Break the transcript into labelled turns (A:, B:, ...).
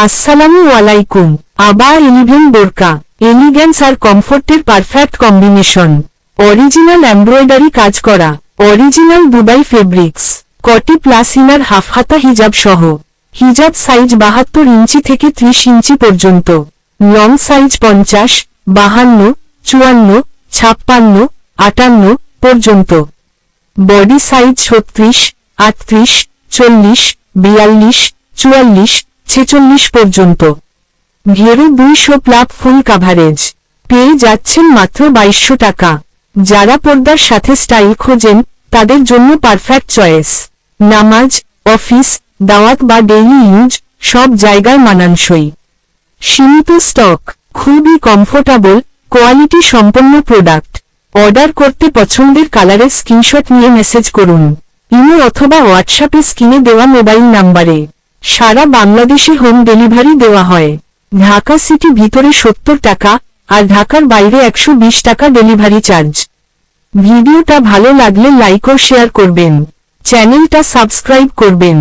A: আসসালামু আলাইকুম। আবার 11 বোরকা, এলিগেন্স আর কমফোর্টের পারফেক্ট কম্বিনেশন। অরিজিনাল এমব্রয়ডারি কাজ করা, অরিজিনাল দুবাই ফেব্রিক্স, কটি প্লাস ইনার হাফ হাতা হিজাব সহ। হিজাব সাইজ 72 ইঞ্চি থেকে 30 ইঞ্চি পর্যন্ত, লং সাইজ 50, 52, 54, 56, 58 পর্যন্ত, বডি সাইজ 36, 38, 40, 42, 44, 46 পর্যন্ত। ঘেরু 200 প্লাপ ফুল কাভারেজ পেয়ে যাচ্ছেন মাত্র 2200 টাকা। যারা পর্দার সাথে স্টাইল খোঁজেন তাদের জন্য পারফেক্ট চয়েস। নামাজ, অফিস, দাওয়াত বা ডেইলি ইউজ সব জায়গায় মানানসই। সীমিত স্টক, খুবই কমফোর্টেবল, কোয়ালিটি সম্পন্ন প্রোডাক্ট। অর্ডার করতে পছন্দের কালারের স্ক্রিনশট নিয়ে মেসেজ করুন ইমো অথবা হোয়াটসঅ্যাপে স্ক্রিনে দেওয়া মোবাইল নাম্বারে। সারা বাংলাদেশে হোম ডেলিভারি দেওয়া হয়। ঢাকা সিটি ভিতরে 70 টাকা আর ঢাকার বাইরে 120 টাকা ডেলিভারি চার্জ। ভিডিওটা ভালো লাগলে লাইক ও শেয়ার করবেন, চ্যানেলটা সাবস্ক্রাইব করবেন।